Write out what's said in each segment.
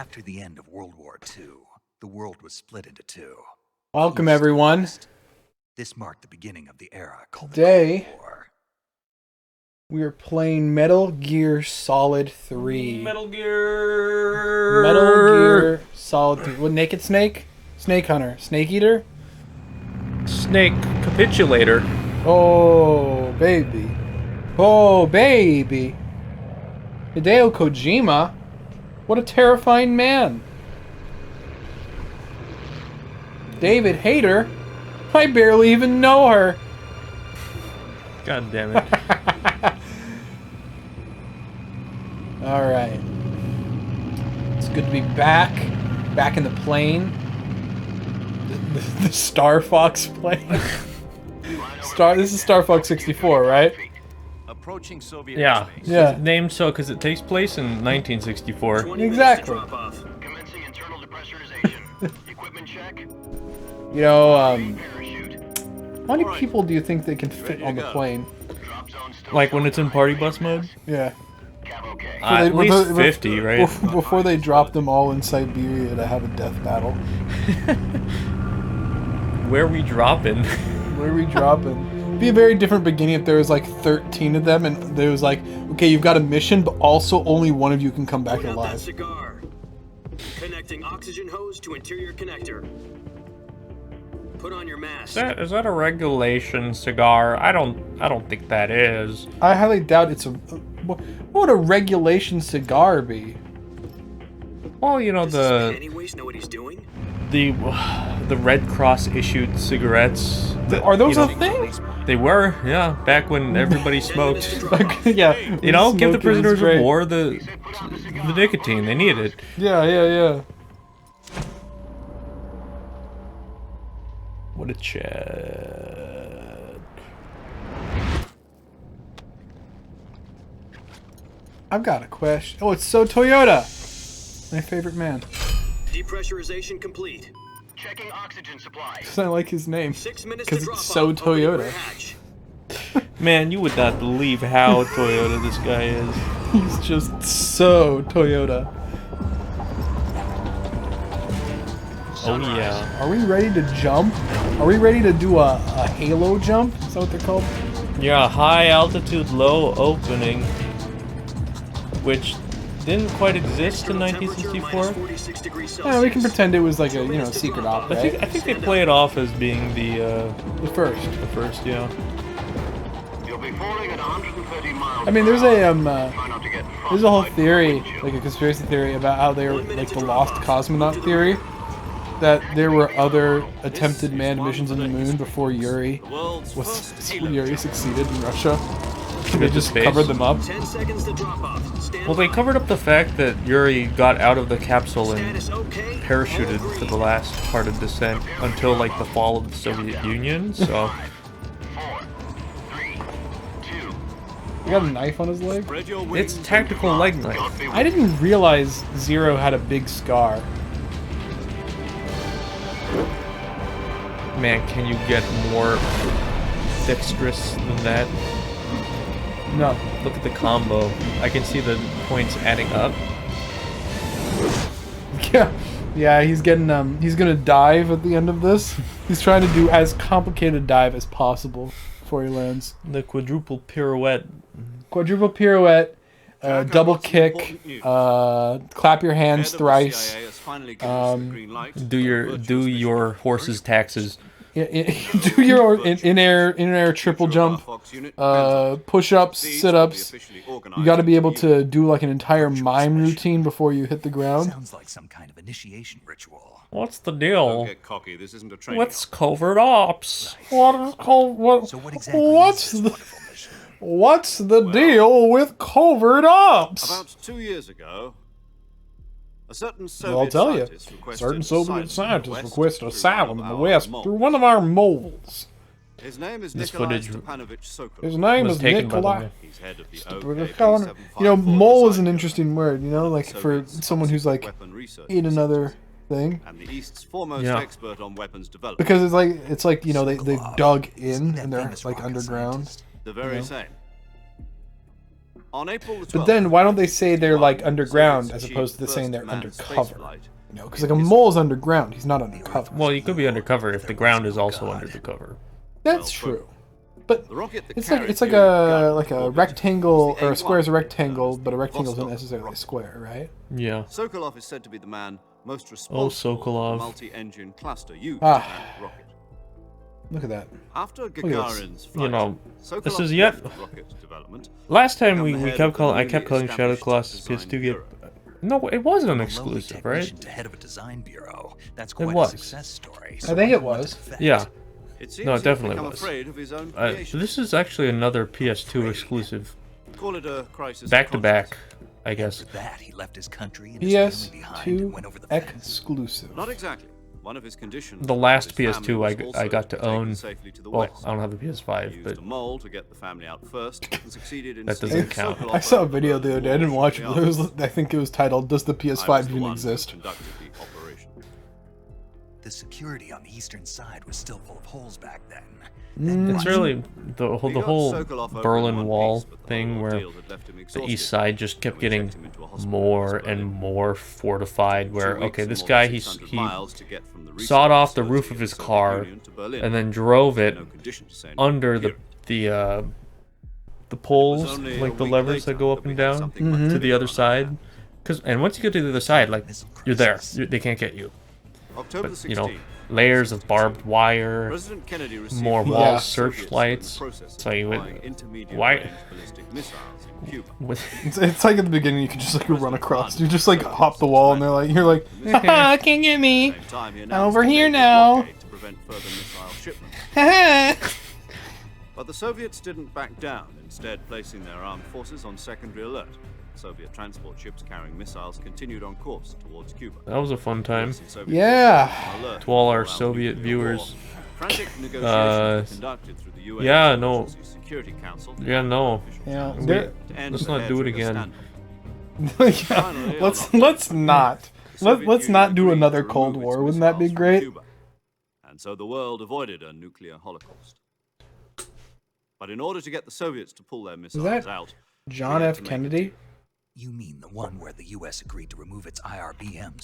After the end of World War II, the world was split into two. Welcome, everyone. This marked the beginning of the era called Today, the Cold War. we are playing Metal Gear Solid 3. Metal Gear. Metal Gear Solid 3. What, Naked Snake? Snake Hunter. Snake Eater? Snake Capitulator. Oh, baby. Oh, baby. Hideo Kojima? What a terrifying man. David Hayter? I barely even know her. God damn it. Alright. It's good to be back. Back in the plane. The Star Fox plane. This is Star Fox 64, right? Approaching Soviet Yeah. airspace. Yeah. It's named so because it takes place in 1964. Exactly. Commencing internal depressurization. Equipment check. You know, Parachute. how many people do you think they can fit on the plane? Drop zone still Like when showing it's in signs party of bus mode? Yeah. Cav okay. At least 50, right? Before they drop them all in Siberia to have a death battle. Where we dropping? Where are we dropping? It'd be a very different beginning if there was like 13 of them and there was like, okay, you've got a mission, but also only one of you can come back Point out that alive. cigar. Connecting oxygen hose to interior connector. Put on your mask. Is that a regulation cigar? I don't think that is. I highly doubt it's a... What would a regulation cigar be? Well, you know, Does this man anyways know what he's doing? the Red Cross issued cigarettes. Are those you a know, thing? They were, yeah, back when everybody smoked. Yeah. You know, give the Smoking is prisoners great. of war the nicotine. They need it. Yeah. What a Chad. I've got a question. Oh, it's So Toyota. My favorite man. Depressurization complete. Checking oxygen supply. Because I like his name. 6 minutes to Because drop it's So off. Open the Toyota. rear hatch. Man, you would not believe how Toyota this guy is. He's just so Toyota. Oh yeah. Are we ready to jump? Are we ready to do a halo jump? Is that what they're called? Yeah, high altitude, low opening, which didn't quite exist in External temperature 1964. -46 degrees Yeah, we can Celsius. pretend it was like a secret op, I right? think they play it off as being the The first. first, yeah. You'll be falling at 130 miles. I mean, there's per a hour. Try not to get there's a whole frostbite theory, or windshield. like a conspiracy theory about how they were like the lost cosmonaut theory, that there were other attempted manned missions on the moon before Yuri succeeded in Russia. They to just space. covered them up. 10 seconds to drop off. Stand Well, they by. covered up the fact that Yuri got out of the capsule and Status okay. parachuted All for the green. last part of descent until like the fall of the Soviet Union. So 4, 3, 2. He got a knife on his leg. it's a tactical leg knife. I didn't realize Zero had a big scar. Man, can you get more dexterous than that? No. Look at the combo. I can see the points adding up. Yeah, he's getting he's gonna dive at the end of this. He's trying to do as complicated a dive as possible before he lands. The quadruple pirouette. Quadruple pirouette, double kick, clap your hands thrice. Do your horse's taxes. Do your in-air triple jump, push-ups, sit-ups. You got to be able to do like an entire mime routine before you hit the ground. Sounds like some kind of initiation ritual. What's the deal? Get cocky. This isn't a training. What's covert ops? What is what? So what exactly What's is the this wonderful mission? what's the deal with covert ops? About 2 years ago, a certain Soviet Well, I'll tell you, scientist requested certain Soviet asylum scientists in the West requested through asylum in one the of West our through moles. one of our moles. His name is This Nikolai footage Stepanovich Sokolov. His name Was is taken by Nikolai. the He's head of the You know, OKB-754 mole is an design interesting word. You know, like for Soviet someone who's like weapon research in another thing, and the East's foremost Yeah. expert on weapons development. because it's like you know they've dug in That and they're famous like rocket underground. scientist. The very know. same. On April the 12th, But then why don't they say they're like underground Soviets as opposed to achieved saying they're first manned undercover? spaceflight. You know, because like a mole's underground, he's not undercover. Well, you could be undercover if the ground is also under the cover. That's true. But The rocket that it's like carried it's like Yuri Gagarin a orbit rectangle, was or the a square is a A1, rectangle, but a rectangle isn't Vostok necessarily a rocket. square, right? Yeah. Sokolov is said to be the man most responsible for Sokolov. the multi-engine cluster used Ah. to man the rocket. Look at that. After at this. Gagarin's flight, know, Sokolov this is yet- left rocket development. Last time Become the we head kept of the calling, I newly kept calling Shadow established Colossus design PS2 game. bureau. No, it wasn't an Lonely exclusive, right? technician to head of a design bureau. That's quite was. a success story. I think it was. Yeah. It seems No, it he's definitely become was. afraid of his own creation. This is actually another PS2 exclusive, Call it a crisis of back to back, conscience. I guess. After that, he left his country and his family behind and PS2 went over the fence. exclusive. Not exactly. One of his conditions. The was last his family PS2 was I also got to be taken own. safely to the Well, west. I don't have a He PS5, used but a mole to get the family out first and succeeded in That doesn't steering count. Sokolov I saw a over video the other day. I didn't watch it, but it was, I think it was titled, Does the I was PS5 the even one who exist? conducted the operation. The security on the eastern side was still full of holes back then. it's really the He whole got Sokolov over in Berlin one Wall piece, but the thing whole where ordeal had left him the exhausted. east side just kept We getting checked him into a hospital more in and Berlin. more fortified, where, 2 weeks okay, and this more guy, than he 600 miles to get from the sawed off the research roof facility of his the Soviet car Union to Berlin. and then drove it No condition to say anything under here. the poles, only a like the week levers later that go that up we and had down something much to the bigger other on our side. hands. And once you get to the other side, like, you're there. They can't get you. October But, the you know, 16th, layers of barbed wire, President Kennedy received more word wall that Soviets were in the searchlights. process of So you would- deploying intermediate why- range ballistic missiles in Cuba. with It's like at the beginning, you can just like run across. You just like hop the wall, and they're like, you're like, haha, can't get me. At the same time, he I'm announced over a here naval now. blockade to prevent further missile shipments. Haha. But the Soviets didn't back down, instead placing their armed forces on secondary alert. Soviet transport ships carrying missiles continued on course towards Cuba. that was a fun time. US and Soviet Yeah. forces on alert To all our around Soviet nuclear war. viewers. Frantic negotiations were conducted through the UN yeah, no. Emergency Security Council. Yeah, no. Yeah, We- there- to end let's the not do it hair-trigger again. standoff. yeah. Finally, on Let's October not. the Soviet Let's Union not do agreed another to Cold remove War. its Wouldn't that be missiles from great? Cuba. And so the world avoided a nuclear holocaust. But in order to get the Soviets to pull their missiles that out, John we had F. to make a Kennedy? deal. You mean the one where the U.S. agreed to remove its IRBMs?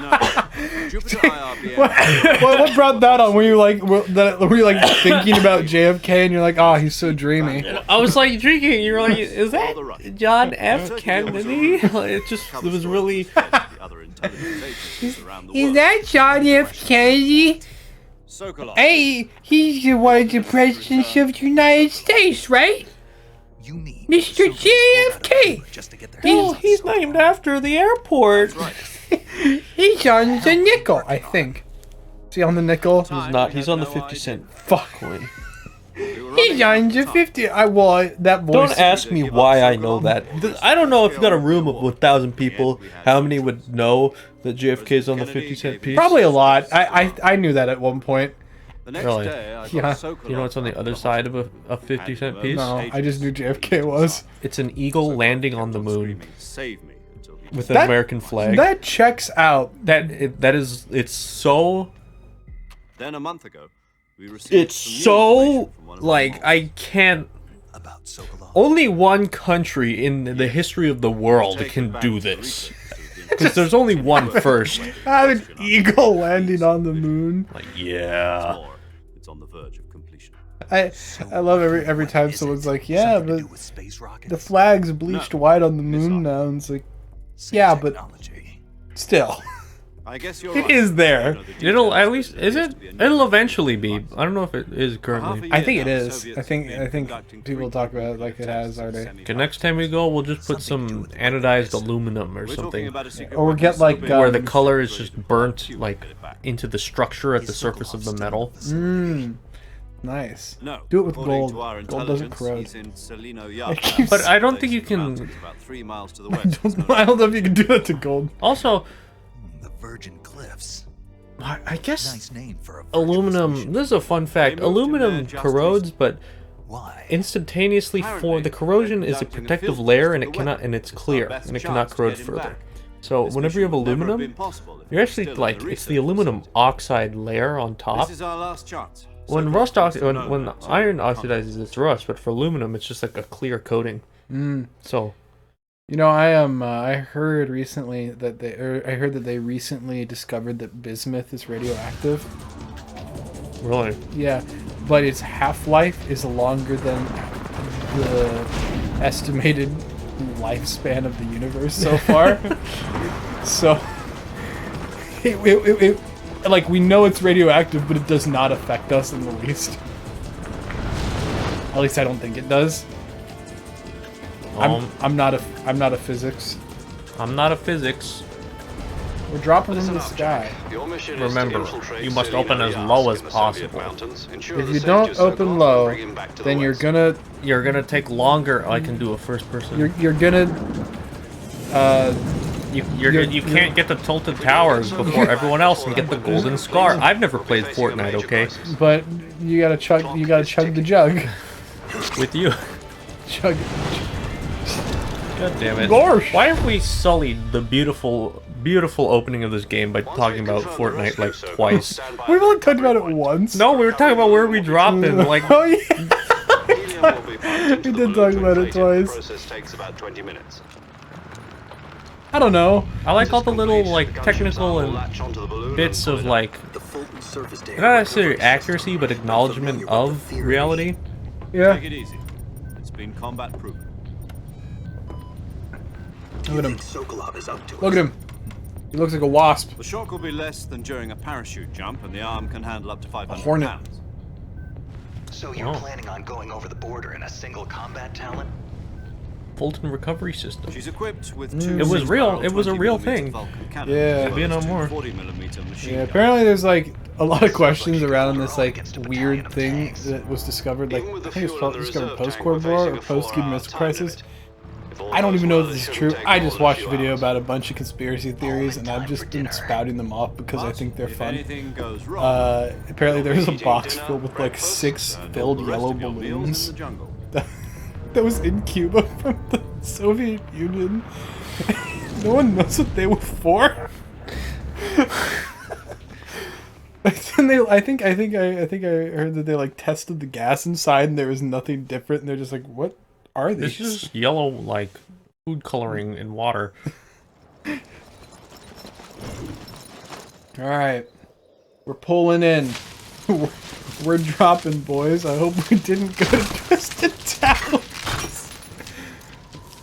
No, Jupiter IRBM. What brought that on? Were you like, thinking about JFK, and you're like, oh, he's so dreamy. I was like drinking. You were like, is All the right. that John F. Turkey Kennedy? also It was really. covered the other intelligence agencies around the world. that John F. Kennedy? Sokolov. Hey, he's one of the presidents of the United States, right? You mean Mr. the Soviets pulled out JFK. of Cuba just to get their Oh, hands on he's Sokolov? named after the airport. He's on the nickel, I think. Is he on the nickel? He's not. He's on the 50-cent Fuck. coin. He's on the 50. That voice. Don't ask me why I know that. I don't know if you got a room of 1,000 people, how many would know that JFK's on the 50-cent piece? Probably a lot. I knew that at one point. The next Really? day, I got Yeah. Sokolov You know what's on the other side of a 50-cent piece? No, I just knew JFK was. It's an eagle landing on the moon Save me until he with an That- American flag. That checks out. It's so Then a month ago, we received it's some new so information from one of our like moles. I can't. About Sokolov. Only one country in the history of the world Take it can back do to the this. research facility in Because there's only one first. Have an eagle landing on the moon. Like, yeah. More, it's on the verge of completion. I love every time Is someone's it like, yeah, something to but do with space rockets? the flag's bleached white on the moon now. And it's like, Same yeah, but technology. still. I guess you're It right. is there. It'll at least is it? It'll eventually be. I don't know if it is currently. I think it is. I think people talk about it like it has already. Okay, next time we go, we'll just put some anodized aluminum or something, Or we'll get, like, where the um, color is just burnt like into the structure at the surface of the metal. Nice. No. Do it with according gold. to our Gold doesn't intelligence, corrode. he's in Salino Yard. keeps- But I don't think you Place in the can. mountains about 3 miles to the west. It's known I as don't know if you can do that to gold. Also, The Virgin Cliffs. I guess Nice name for a virgin aluminum. station. This is a fun fact. They moved in Aluminum there just corrodes, but Why? instantaneously for the corrosion is a protective layer, and it cannot, and it's clear, and it cannot corrode further. So whenever you have aluminum, you're actually like it's the aluminum oxide layer on top, This is our last chance. when when iron oxidizes, it's rust, but for aluminum, it's just like a clear coating. So, you know, I heard recently that they recently discovered that bismuth is radioactive. really, Yeah, but its half-life is longer than the estimated lifespan of the universe so far. So, like, we know it's radioactive, but it does not affect us in the least. At least I don't think it does. I'm not a physics. I'm not a physics. We're dropping from the sky. Remember, you must open as low as possible. If you don't open low, then you're gonna take longer. I can do a first person. you're gonna you can't get the tilted towers before everyone else and get the golden scar. I've never played Fortnite, okay? but you gotta chug the jug. With you. Chug. God damn it. Gosh. Why have we sullied the beautiful opening of this game by talking about Fortnite like twice? We've only talked about it once. No, we were talking about where we drop in, like... Oh yeah. We did talk about it twice. Process takes about 20 minutes. I don't know. I like all the little, like, technical and bits of, like... not necessarily accuracy, but acknowledgement of reality. Yeah. Take it easy. It's been combat proven. Look at him. Sokolov is up to Look at him. He looks like a wasp. The shock will be less than during a parachute jump, and the arm can handle up to 500 hornet. pounds. So you're planning on going over the border in a single combat talent? Fulton recovery system. She's equipped with two. It was real. 6-barrel It was a real 20mm thing. Vulcan cannons, Yeah. as well Be no as two more. 40mm machine Yeah, guns. apparently there's like a lot of questions around this like weird thing that was discovered. Like I think it was discovered post-Cold War or post-Cuban Missile Crisis. I don't even know if this is true. I just watched a video about a bunch of conspiracy theories, and I've just been spouting them off because I think they're If fun. anything goes wrong, Apparently there's a box filled with like 6 filled the rest yellow of your meals in balloons the jungle. that was in Cuba from the Soviet Union. No one knows what they were for. And I think I heard that they like tested the gas inside and there was nothing different, and they're just like, what are these? This is yellow, like, food coloring in water. Alright. We're pulling in. We're dropping, boys. I hope we didn't go to Twisted Towers.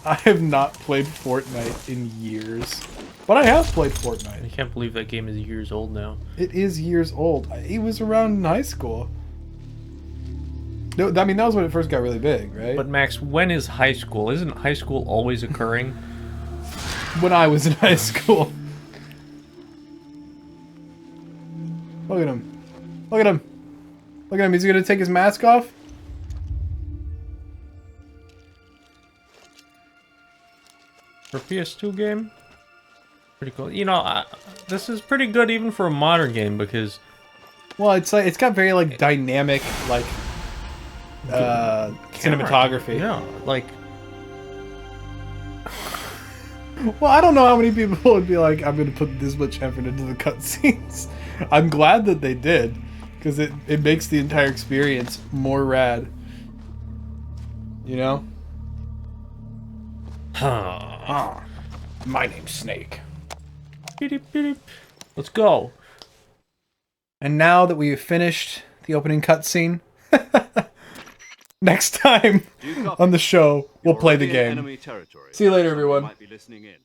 I have not played Fortnite in years. But I have played Fortnite. I can't believe that game is years old now. It is years old. It was around in high school. No, I mean, that was when it first got really big, right? But Max, when is high school? Isn't high school always occurring? When I was in high school. Look at him. Look at him. Look at him. He's gonna take his mask off. For PS2 game? Pretty cool. You know, this is pretty good even for a modern game because... Well, it's like, it's got very, like, dynamic, like... cinematography. Yeah, like... Well, I don't know how many people would be like, I'm gonna put this much effort into the cutscenes. I'm glad that they did, because it makes the entire experience more rad. You know? My name's Snake. Let's go. And now that we've finished the opening cutscene, next time on the show, we'll play the game. Enemy territory. See you later, everyone. Might be listening in.